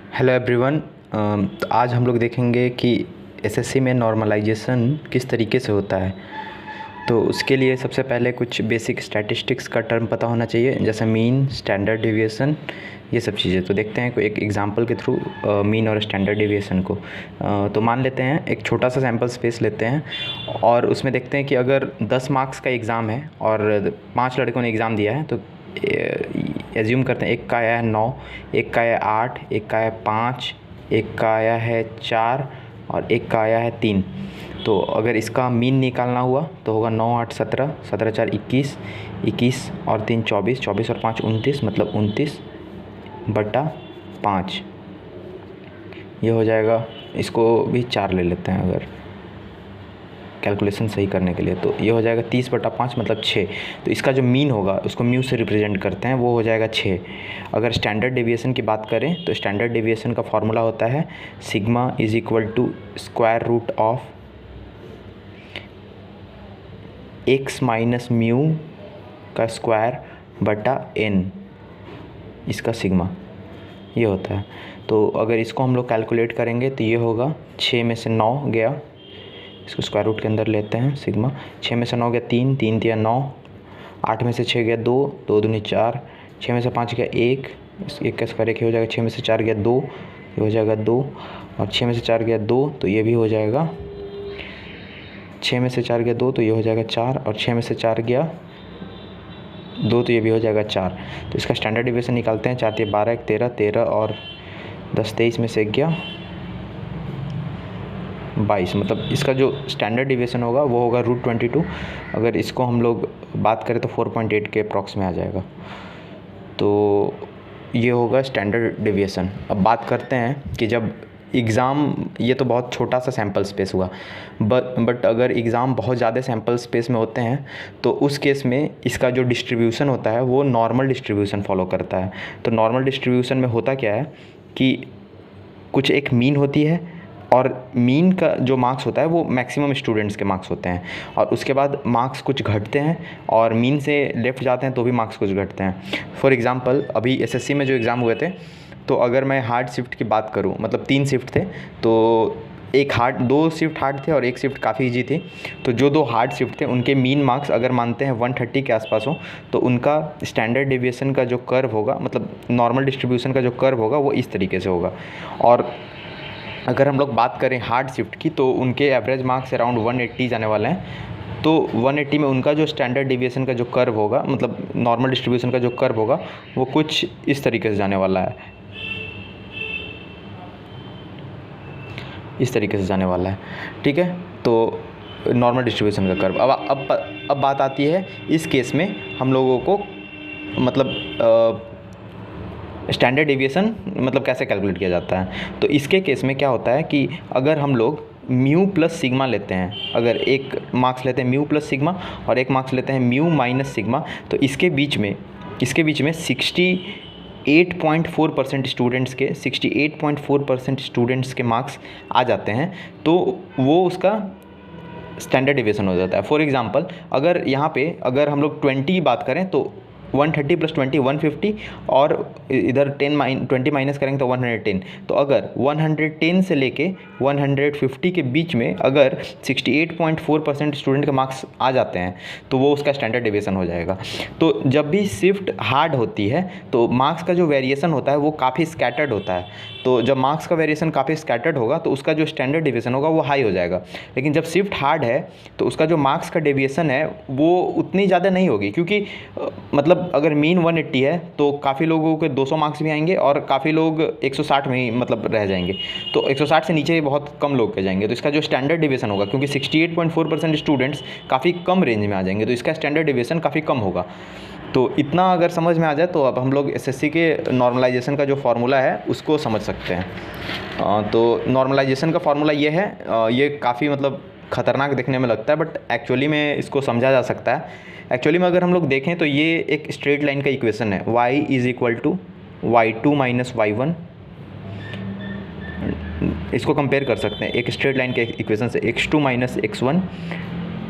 Hello everyone. तो आज हम लोग देखेंगे कि एसएससी में नॉर्मलाइजेशन किस तरीके से होता है। तो उसके लिए सबसे पहले कुछ बेसिक स्टैटिस्टिक्स का टर्म पता होना चाहिए, जैसे मीन, स्टैंडर्ड डेविएशन, ये सब चीज़ें। तो देखते हैं कोई एक एग्जांपल के थ्रू मीन और स्टैंडर्ड डेविएशन को। तो मान लेते हैं एक छोटा सा सैम्पल स्पेस लेते हैं और उसमें देखते हैं कि अगर 10 मार्क्स का एग्ज़ाम है और 5 लड़कों ने एग्ज़ाम दिया है, तो एज्यूम करते हैं एक का आया है 9, एक का आया 8, एक का आया 5, एक का आया है 4 और एक का आया है 3। तो अगर इसका मीन निकालना हुआ तो होगा 9 8 17, 17 4 21, 21 और 3 24, 24 और 5 29, मतलब 29/5 ये हो जाएगा। इसको भी 4 ले लेते हैं अगर कैलकुलेशन सही करने के लिए, तो ये हो जाएगा 30/5 मतलब 6। तो इसका जो मीन होगा उसको म्यू से रिप्रेजेंट करते हैं, वो हो जाएगा 6। अगर स्टैंडर्ड डेविएशन की बात करें तो स्टैंडर्ड डेविएशन का फॉर्मूला होता है sigma is equal to square root of x minus mu का स्क्वायर बटा n, इसका सिग्मा ये होता है। तो अगर इसको हम लोग कैलकुलेट करेंगे तो ये होगा 6 में से 9 गया, इसको स्क्वायर रूट के अंदर लेते हैं सिग्मा। 6 में से 9 गया 3, 3 दिया 9, 8 में से 6 गया 2, 2 दूनी 4, 6 में से 5 गया 1, एक का स्क्वायर 1 हो जाएगा। 6 में से 4 गया 2, ये हो जाएगा 2, और 6 में से 4 गया 2 तो ये भी हो जाएगा। 6 में से 4 गया 2 तो ये हो जाएगा 4, और 6 में से 4 गया 2 तो ये भी हो जाएगा 4। तो इसका स्टैंडर्ड डेविएशन निकालते हैं। 4 3 12, 1 13, 13 और 10 23 में से गया 22, मतलब इसका जो स्टैंडर्ड डेविएशन होगा वो होगा √22। अगर इसको हम लोग बात करें तो 4.8 के अप्रॉक्स में आ जाएगा। तो ये होगा स्टैंडर्ड डेविएशन। अब बात करते हैं कि जब एग्ज़ाम, ये तो बहुत छोटा सा सैम्पल स्पेस हुआ, बट अगर एग्ज़ाम बहुत ज़्यादा सैम्पल स्पेस में होते हैं तो उस केस में इसका जो डिस्ट्रीब्यूशन होता है वो नॉर्मल डिस्ट्रीब्यूशन फॉलो करता है। तो नॉर्मल डिस्ट्रीब्यूशन में होता क्या है कि कुछ एक मीन होती है, और मीन का जो मार्क्स होता है वो मैक्सिमम स्टूडेंट्स के मार्क्स होते हैं, और उसके बाद मार्क्स कुछ घटते हैं, और मीन से लेफ्ट जाते हैं तो भी मार्क्स कुछ घटते हैं। फॉर एग्ज़ाम्पल अभी एसएससी में जो एग्ज़ाम हुए थे, तो अगर मैं हार्ड शिफ्ट की बात करूं, मतलब 3 शिफ्ट थे, तो एक हार्ड, 2 शिफ्ट हार्ड थे और एक शिफ्ट काफ़ी ईजी थी। तो जो 2 हार्ड शिफ्ट थे उनके मीन मार्क्स अगर मानते हैं 130 के आसपास हो, तो उनका स्टैंडर्ड डेविएशन का जो कर्व होगा, मतलब नॉर्मल डिस्ट्रीब्यूशन का जो कर्व होगा वो इस तरीके से होगा। और अगर हम लोग बात करें हार्ड शिफ्ट की, तो उनके एवरेज मार्क्स अराउंड 180 जाने वाले हैं। तो 180 में उनका जो स्टैंडर्ड डेविएशन का जो कर्व होगा, मतलब नॉर्मल डिस्ट्रीब्यूशन का जो कर्व होगा, वो कुछ इस तरीके से जाने वाला है, इस तरीके से जाने वाला है। ठीक है, तो नॉर्मल डिस्ट्रीब्यूशन का कर्व। अब बात आती है इस केस में हम लोगों को, मतलब स्टैंडर्ड डेविएशन मतलब कैसे कैलकुलेट किया जाता है। तो इसके केस में क्या होता है कि अगर हम लोग म्यू प्लस सिग्मा लेते हैं, अगर एक मार्क्स लेते हैं म्यू प्लस सिग्मा और एक मार्क्स लेते हैं म्यू माइनस सिग्मा, तो इसके बीच में 68.4% स्टूडेंट्स के 68.4% स्टूडेंट्स के मार्क्स आ जाते हैं, तो वो उसका स्टैंडर्ड डेविएशन हो जाता है। फॉर एग्जांपल अगर यहाँ पे अगर हम लोग 20 बात करें तो 130 + 20 150, और इधर 20 माइनस करेंगे तो 110। तो अगर 110 से लेके 150 के बीच में अगर 68.4% स्टूडेंट के मार्क्स आ जाते हैं तो वो उसका स्टैंडर्ड डेविएशन हो जाएगा। तो जब भी शिफ्ट हार्ड होती है तो मार्क्स का जो वेरिएशन होता है वो काफ़ी स्कैटर्ड होता है। तो जब मार्क्स का वेरिएशन काफ़ी स्कैटर्ड होगा तो उसका जो स्टैंडर्ड डेविएशन होगा वो हाई हो जाएगा। लेकिन जब शिफ्ट हार्ड है तो उसका जो मार्क्स का डेविएशन है वो उतनी ज़्यादा नहीं होगी, क्योंकि मतलब अगर मीन 180 है तो काफ़ी लोगों के 200 मार्क्स भी आएंगे और काफ़ी लोग 160 में ही मतलब रह जाएंगे। तो 160 से नीचे बहुत कम लोग के जाएंगे, तो इसका जो स्टैंडर्ड डेविएशन होगा, क्योंकि 68.4% स्टूडेंट्स काफ़ी कम रेंज में आ जाएंगे, तो इसका स्टैंडर्ड डेविएशन काफ़ी कम होगा। तो इतना अगर समझ में आ जाए तो अब हम लोग एसएससी के नॉर्मलाइजेशन का जो फार्मूला है उसको समझ सकते हैं। तो नॉर्मलाइजेशन का फार्मूला ये है, ये काफ़ी मतलब ख़तरनाक देखने में लगता है, बट एक्चुअली में इसको समझा जा सकता है। एक्चुअली में अगर हम लोग देखें तो ये एक स्ट्रेट लाइन का इक्वेशन है, y = y2 - y1। इसको कंपेयर कर सकते हैं एक स्ट्रेट लाइन के इक्वेशन से, x2 - x1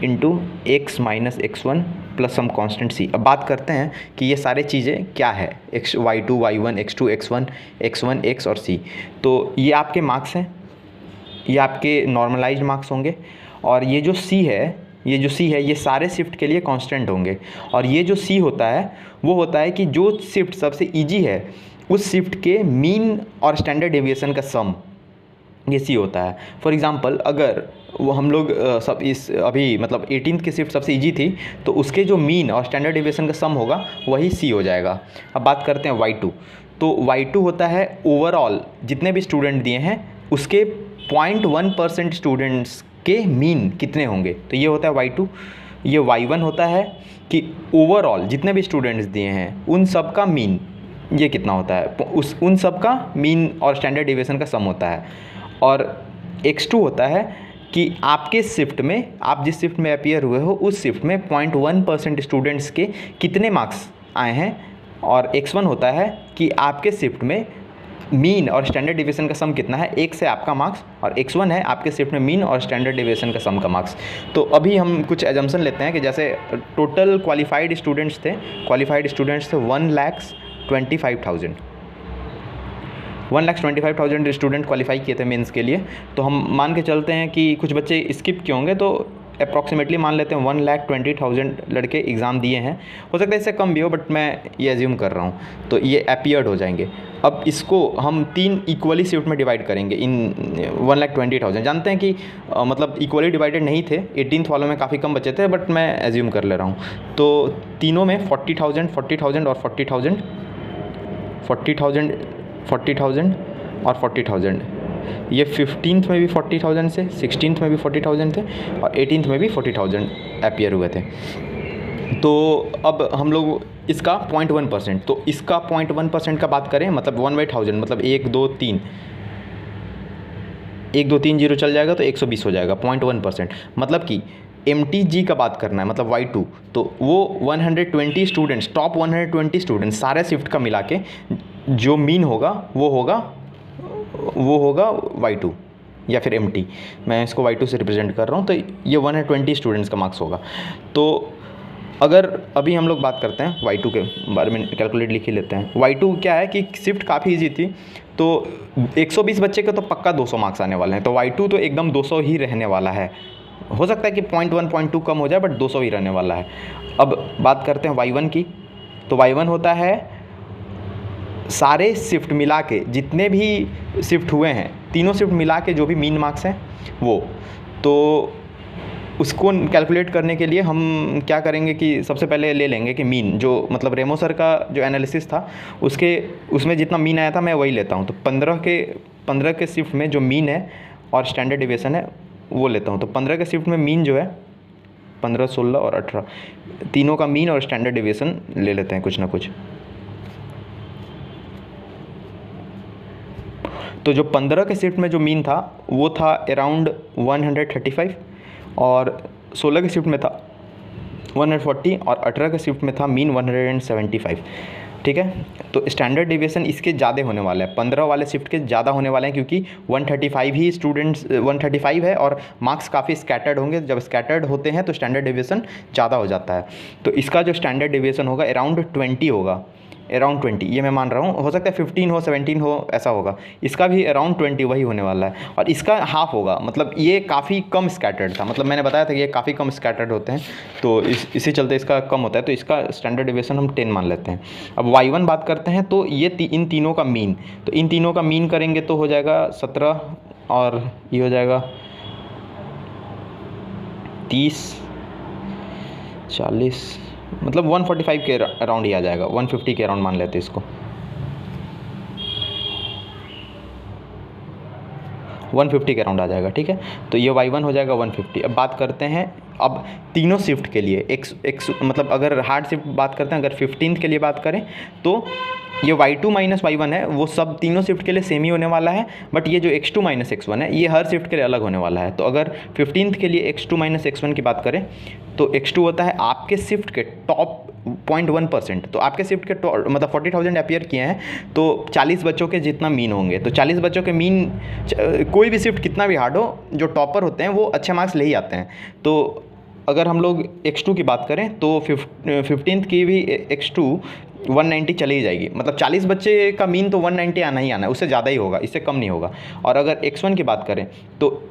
× x - x1 plus some constant C. अब बात करते हैं कि ये सारे चीज़ें क्या है, y2 y1 x2 x1 x1 x और c। तो ये आपके मार्क्स हैं, ये आपके नॉर्मलाइज्ड मार्क्स होंगे, और ये जो c है ये सारे शिफ्ट के लिए कांस्टेंट होंगे। और ये जो c होता है वो होता है कि जो शिफ्ट सबसे इजी है उस शिफ्ट के मीन और स्टैंडर्ड डेविएशन का सम, ये सी होता है। फॉर एग्ज़ाम्पल अगर वो हम लोग सब इस अभी मतलब 18th की शिफ्ट सबसे इजी थी, तो उसके जो मीन और स्टैंडर्ड डेविएशन का सम होगा वही सी हो जाएगा। अब बात करते हैं y2। तो y2 होता है ओवरऑल जितने भी स्टूडेंट दिए हैं उसके 0.1% स्टूडेंट्स के मीन कितने होंगे, तो ये होता है y2। ये y1 होता है कि ओवरऑल जितने भी स्टूडेंट्स दिए हैं उन सब का मीन ये कितना होता है, उन सब का मीन और स्टैंडर्ड डेविएशन का सम होता है। और x2 होता है कि आपके शिफ्ट में, आप जिस शिफ्ट में अपीयर हुए हो उस शिफ्ट में 0.1% स्टूडेंट्स के कितने मार्क्स आए हैं। और x1 होता है कि आपके शिफ्ट में मीन और स्टैंडर्ड डेविएशन का सम कितना है, 1 से आपका मार्क्स, और x1 है आपके शिफ्ट में मीन और स्टैंडर्ड डेविएशन का सम का मार्क्स। तो अभी हम कुछ एजम्पशन लेते हैं कि जैसे टोटल क्वालिफाइड स्टूडेंट्स थे 1,25,000 स्टूडेंट क्वालिफाई किए थे मेंस के लिए। तो हम मान के चलते हैं कि कुछ बच्चे स्किप किए होंगे, तो अप्रॉक्सीमेटली मान लेते हैं 1,20,000 लड़के एग्ज़ाम दिए हैं। हो सकता है इससे कम भी हो, बट मैं ये एज्यूम कर रहा हूँ। तो ये अपीयर्ड हो जाएंगे। अब इसको हम 3 इक्वली शिफ्ट में डिवाइड करेंगे इन 1,20,000। जानते हैं कि मतलब इक्वली डिवाइडेड नहीं थे, 18th वालों में काफ़ी कम बचे थे, बट मैं एज्यूम कर ले रहा हूँ। तो तीनों में 40,000 40,000 और 40,000 40,000 40,000 और 40,000। ये 15th में भी 40,000 से, 16th में भी 40,000 थे, और 18th में भी 40,000 अपीयर हुए थे। तो अब हम लोग इसका 0.1%, तो इसका 0.1% का बात करें मतलब 1/1000 मतलब 1 2 3 0 चल जाएगा तो 120 हो जाएगा 0.1%। मतलब कि MTG का बात करना है मतलब y2, तो वो 120 स्टूडेंट्स, टॉप 120 स्टूडेंट्स सारे शिफ्ट का मिला के जो मीन होगा वो होगा y2 या फिर MT। मैं इसको y2 से रिप्रेजेंट कर रहा हूँ। तो ये 120 स्टूडेंट्स का मार्क्स होगा। तो अगर अभी हम लोग बात करते हैं y2 के बारे में, कैलकुलेट लिख ही लेते हैं। y2 क्या है कि शिफ्ट काफ़ी इजी थी, तो 120 बच्चे के तो पक्का 200 मार्क्स आने वाले हैं। तो y2 तो एकदम 200 ही रहने वाला है। हो सकता है कि 0.1 0.2 कम हो जाए, बट 200 ही रहने वाला है। अब बात करते हैं y1 की। तो y1 होता है सारे शिफ्ट मिला के, जितने भी शिफ्ट हुए हैं तीनों शिफ्ट मिला के जो भी मीन मार्क्स हैं वो। तो उसको कैलकुलेट करने के लिए हम क्या करेंगे कि सबसे पहले ले लेंगे कि मीन, जो मतलब रेमो सर का जो एनालिसिस था उसमें जितना मीन आया था मैं वही लेता हूँ। तो 15 के शिफ्ट में जो मीन है और स्टैंडर्ड डेविएशन है वो लेता हूँ। तो 15 के शिफ्ट में मीन जो है 15, 16 और 18, तीनों का मीन और स्टैंडर्ड डेविएशन ले लेते हैं कुछ ना कुछ। तो जो 15 के शिफ्ट में जो मीन था वो था अराउंड 135, और 16 के शिफ्ट में था 140, और 18 के शिफ्ट में था मीन 175। ठीक है, तो स्टैंडर्ड डेविएशन इसके ज़्यादा होने वाला है, 15 वाले शिफ्ट के ज़्यादा होने वाले हैं, क्योंकि 135 ही स्टूडेंट्स 135 है और मार्क्स काफ़ी स्कैटर्ड होंगे। जब स्कैटर्ड होते हैं तो स्टैंडर्ड डेविएशन ज़्यादा हो जाता है। तो इसका जो स्टैंडर्ड डेविएशन होगा अराउंड 20 होगा, अराउंड 20, ये मैं मान रहा हूँ। हो सकता है 15 हो 17 हो, ऐसा होगा। इसका भी अराउंड 20 वही होने वाला है, और इसका हाफ होगा। मतलब ये काफ़ी कम स्कैटर्ड था, मतलब मैंने बताया था कि ये काफ़ी कम स्कैटर्ड होते हैं, तो इसी चलते इसका कम होता है। तो इसका स्टैंडर्ड डेविएशन हम 10 मान लेते हैं। अब y1 बात करते हैं, तो ये इन तीनों का मीन, तो इन तीनों का मीन करेंगे तो हो जाएगा 17, और ये हो जाएगा 30, 40, मतलब 145 के अराउंड ही आ जाएगा, 150 के अराउंड मान लेते हैं इसको। 150 के अराउंड आ जाएगा। ठीक है, तो ये y1 हो जाएगा 150। अब बात करते हैं अब तीनों शिफ्ट के लिए x मतलब अगर हार्ड शिफ्ट बात करते हैं, अगर 15th के लिए बात करें तो ये y2 माइनस y1 है, वो सब तीनों शिफ्ट के लिए सेम ही होने वाला है। बट ये जो x2 माइनस x1 है ये हर शिफ्ट के लिए अलग होने वाला है। तो अगर 15th के लिए x2 माइनस x1 की बात करें तो x2 होता है आपके शिफ्ट के टॉप 0.1%। तो आपके शिफ्ट के मतलब 40,000 अपीयर किए हैं, तो 40 बच्चों के जितना मीन होंगे। तो 40 बच्चों के मीन, कोई भी शिफ्ट कितना भी हार्ड हो, जो टॉपर होते हैं वो अच्छे मार्क्स ले ही आते हैं। तो अगर हम लोग x2 की बात करें तो 15th की भी x2 190 चली ही जाएगी, मतलब 40 बच्चे का मीन तो 190 आना ही आना है, उससे ज़्यादा ही होगा, इससे कम नहीं होगा। और अगर x1 की बात करें तो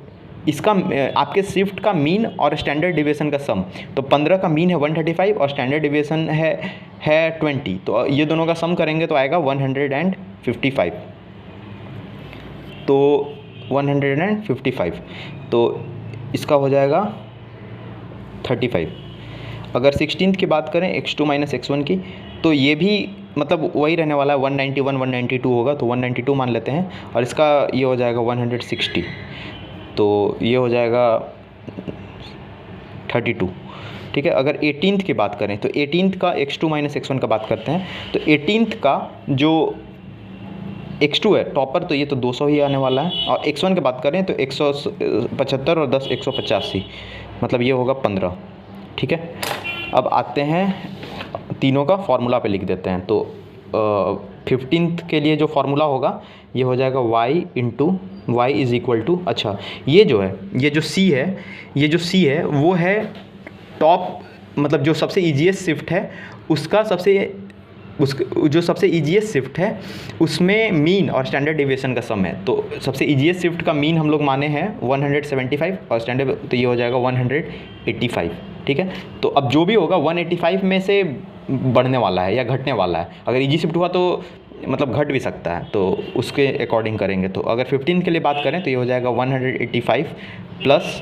इसका आपके शिफ्ट का मीन और स्टैंडर्ड डिविएशन का सम, तो 15 का मीन है 135 और स्टैंडर्ड डिविएशन है 20, तो ये दोनों का सम करेंगे तो आएगा 155। तो 155 तो इसका हो जाएगा 35। अगर 16th की बात करें x2 माइनस x1 की, तो ये भी मतलब वही रहने वाला है, 191 192 होगा, तो 192 मान लेते हैं, और इसका ये हो जाएगा 160, तो ये हो जाएगा 32। ठीक है। अगर 18th की बात करें तो 18th का x2 माइनस x1 का बात करते हैं, तो 18th का जो x2 है टॉपर, तो ये तो 200 ही आने वाला है, और x1 की बात करें तो 175 और 10 185, मतलब ये होगा 15। ठीक है। अब आते हैं तीनों का फार्मूला पे लिख देते हैं। तो 15th के लिए जो फार्मूला होगा ये हो जाएगा y इज़ इक्वल टू, अच्छा ये जो है, ये जो c है वो है टॉप, मतलब जो सबसे ईजीएस्ट शिफ्ट है उसका जो सबसे ईजीएस्ट शिफ्ट है उसमें मीन और स्टैंडर्ड डिविएशन का सम है। तो सबसे ईजीएस्ट शिफ्ट का मीन हम लोग माने हैं 175 और स्टैंडर्ड, तो ये हो जाएगा 185। ठीक है। तो अब जो भी होगा 185 में से बढ़ने वाला है या घटने वाला है, अगर ईजी शिफ्ट हुआ तो मतलब घट भी सकता है, तो उसके अकॉर्डिंग करेंगे। तो अगर 15 के लिए बात करें तो ये हो जाएगा 185 plus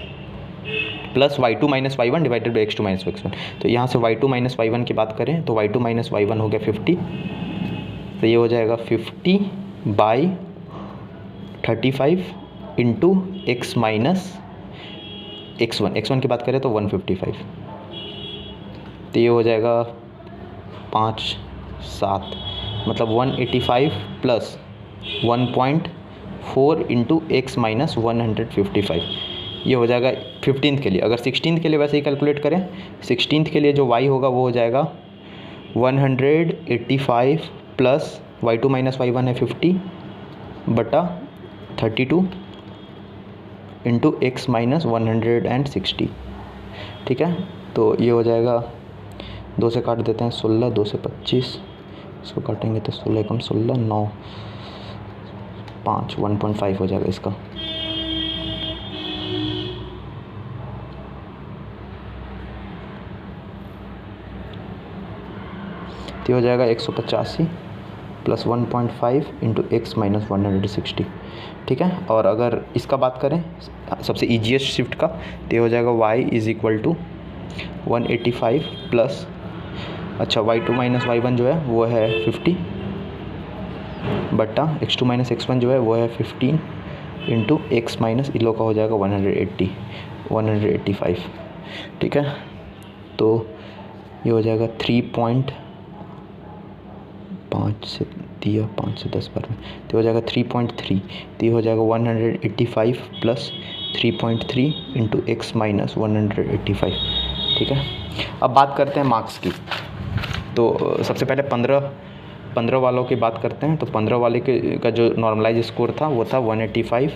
y2 minus y1 divided by x2 minus x1। तो यहाँ से y2 माइनस y1 की बात करें तो y2 माइनस y1 हो गया 50, तो ये हो जाएगा 50 by 35 into x minus x1 की बात करें तो 155, तो ये हो जाएगा 5 7, मतलब 185 प्लस 1.4 इंटू x माइनस 155, ये हो जाएगा 15th के लिए। अगर 16th के लिए वैसे ही कैलकुलेट करें, 16th के लिए जो y होगा वो हो जाएगा 185 प्लस y2 माइनस y1 है 50 बटा 32 इंटू x माइनस 160। ठीक है। तो ये हो जाएगा, 2 से काट देते हैं 16, 2 से 25, इसको काटेंगे तो 16 कम 16 9 5 1.5 हो जाएगा इसका। तो हो जाएगा 185 प्लस 1.5 इंटू एक्स माइनस 160। ठीक है। और अगर इसका बात करें सबसे ईजीएस्ट शिफ्ट का, तो हो जाएगा y is equal to 185 plus, अच्छा y2 माइनस y1 जो है वो है 50 बटा x2 माइनस x1 जो है वो है 15 इंटू एक्स माइनस इलो का हो जाएगा 185। ठीक है। तो ये हो जाएगा 3.5 से दिया 5 से 10 बार में, तो हो जाएगा 3.3, तो ये हो जाएगा 185 प्लस 3.3 इंटू एक्स माइनस 185। ठीक है। अब बात करते हैं मार्क्स की। तो सबसे पहले 15 वालों की बात करते हैं। तो 15 वाले का जो नॉर्मलाइज स्कोर था वो था 185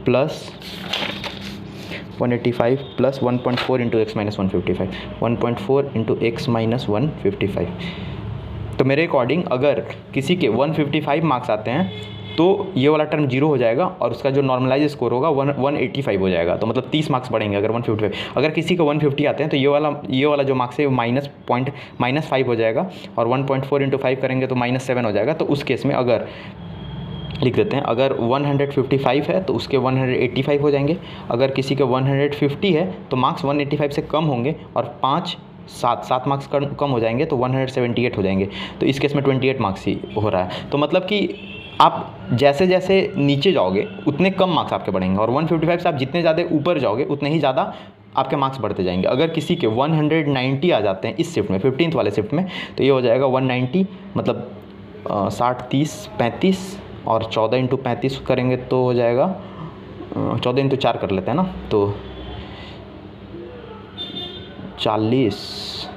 plus 1.4 into x minus 155, 1.4 into x minus 155। तो मेरे अकॉर्डिंग अगर किसी के 155 मार्क्स आते हैं तो ये वाला टर्म 0 हो जाएगा और उसका जो नॉर्मलाइज स्कोर होगा 185 हो जाएगा, तो मतलब 30 मार्क्स बढ़ेंगे अगर 155। अगर किसी को 150 आते हैं तो ये वाला जो मार्क्स है वो -5 हो जाएगा, और 1.4 इंटू 5 करेंगे तो -7 हो जाएगा। तो उस केस में अगर लिख देते हैं, अगर 155 है तो उसके 185 हो जाएंगे, अगर किसी के 150 है तो मार्क्स 185 से कम होंगे और 7 मार्क्स कम हो जाएंगे तो 178 हो जाएंगे। तो इस केस में 28 मार्क्स ही हो रहा है। तो मतलब कि आप जैसे जैसे नीचे जाओगे उतने कम मार्क्स आपके बढ़ेंगे, और 155 से आप जितने ज़्यादा ऊपर जाओगे उतने ही ज़्यादा आपके मार्क्स बढ़ते जाएंगे। अगर किसी के 190 आ जाते हैं इस शिफ्ट में, 15th वाले शिफ्ट में, तो ये हो जाएगा 190, मतलब 60 30 35 और 14 इंटू 35 करेंगे तो हो जाएगा 14 इंटू 4 कर लेते हैं ना, तो 40।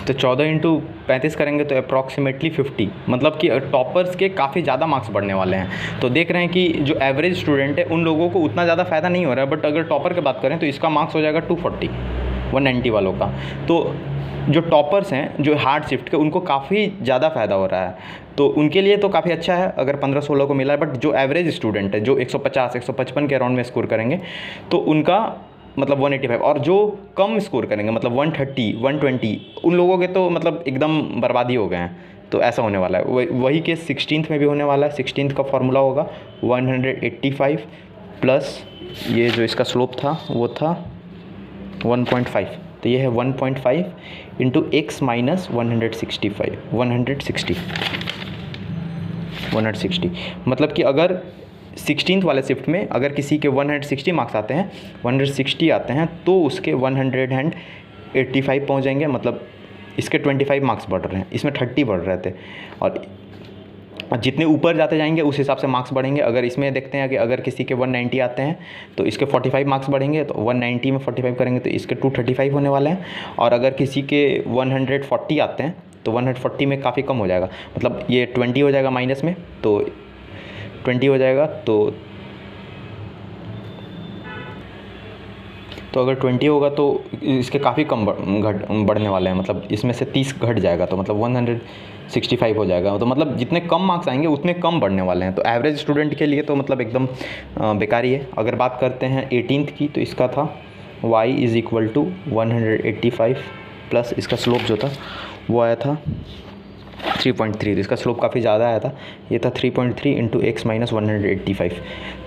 तो 14 इंटू 35 करेंगे तो अप्रॉक्सीमेटली 50, मतलब कि टॉपर्स के काफ़ी ज़्यादा मार्क्स बढ़ने वाले हैं। तो देख रहे हैं कि जो एवरेज स्टूडेंट है उन लोगों को उतना ज़्यादा फ़ायदा नहीं हो रहा है, बट अगर टॉपर की बात करें तो इसका मार्क्स हो जाएगा 240 190 वालों का। तो जो टॉपर्स हैं जो हार्ड शिफ्ट के, उनको काफ़ी ज़्यादा फ़ायदा हो रहा है, तो उनके लिए तो काफ़ी अच्छा है अगर 15-16 को मिला है। बट जो एवरेज स्टूडेंट है जो 150-155 के अराउंड में स्कोर करेंगे तो उनका मतलब 185, और जो कम स्कोर करेंगे मतलब 130-120, उन लोगों के तो मतलब एकदम बर्बादी हो गए हैं। तो ऐसा होने वाला है, वही केस 16th में भी होने वाला है। 16th का फॉर्मूला होगा 185 प्लस ये जो इसका स्लोप था वो था 1.5, तो ये है 1.5 इंटू x माइनस 160, मतलब कि अगर 16th वाले शिफ्ट में अगर किसी के 160 मार्क्स आते हैं, 160 आते हैं, तो उसके 185 पहुंच जाएंगे। मतलब इसके 25 मार्क्स बढ़ रहे हैं, इसमें 30 बढ़ रहे थे, और जितने ऊपर जाते जाएंगे उस हिसाब से मार्क्स बढ़ेंगे। अगर इसमें देखते हैं कि अगर किसी के 190 आते हैं तो इसके 45 मार्क्स बढ़ेंगे, तो 190 में 45 करेंगे तो इसके 235 होने वाले हैं। और अगर किसी के 140 आते हैं तो 140 में काफ़ी कम हो जाएगा, मतलब ये 20 हो जाएगा माइनस में, तो 20 हो जाएगा। तो अगर 20 होगा तो इसके काफ़ी कम बढ़ने वाले हैं, मतलब इसमें से 30 घट जाएगा, तो मतलब 165 हो जाएगा। तो मतलब जितने कम मार्क्स आएंगे उतने कम बढ़ने वाले हैं। तो एवरेज स्टूडेंट के लिए तो मतलब एकदम बेकार ही है। अगर बात करते हैं 18th की, तो इसका था y is equal to 185 plus इसका स्लोप जो था वो आया था 3.3, तो इसका स्लोप काफ़ी ज़्यादा आया था, ये था 3.3 इंटू x माइनस 185।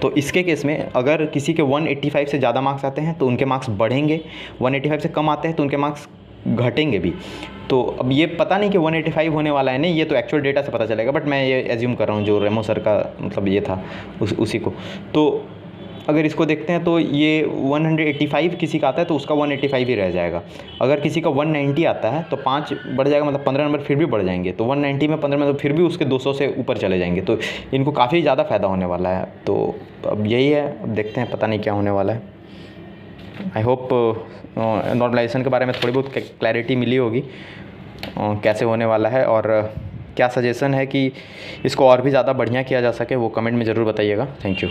तो इसके केस में अगर किसी के 185 से ज़्यादा मार्क्स आते हैं तो उनके मार्क्स बढ़ेंगे, 185 से कम आते हैं तो उनके मार्क्स घटेंगे भी। तो अब ये पता नहीं कि 185 होने वाला है नहीं, ये तो एक्चुअल डेटा से पता चलेगा, बट मैं ये एज्यूम कर रहा हूँ जो रेमो सर का मतलब ये था उसी को। तो अगर इसको देखते हैं तो ये 185 किसी का आता है तो उसका 185 ही रह जाएगा। अगर किसी का 190 आता है तो 5 बढ़ जाएगा, मतलब 15 नंबर फिर भी बढ़ जाएंगे। तो 190 में 15 में तो फिर भी उसके 200 से ऊपर चले जाएंगे, तो इनको काफ़ी ज़्यादा फ़ायदा होने वाला है। तो अब यही है, अब देखते हैं, पता नहीं क्या होने वाला है। आई होप नॉर्मलाइजेशन के बारे में थोड़ी बहुत क्लैरिटी मिली होगी कैसे होने वाला है, और क्या सजेशन है कि इसको और भी ज़्यादा बढ़िया किया जा सके, वो कमेंट में ज़रूर बताइएगा। Thank you.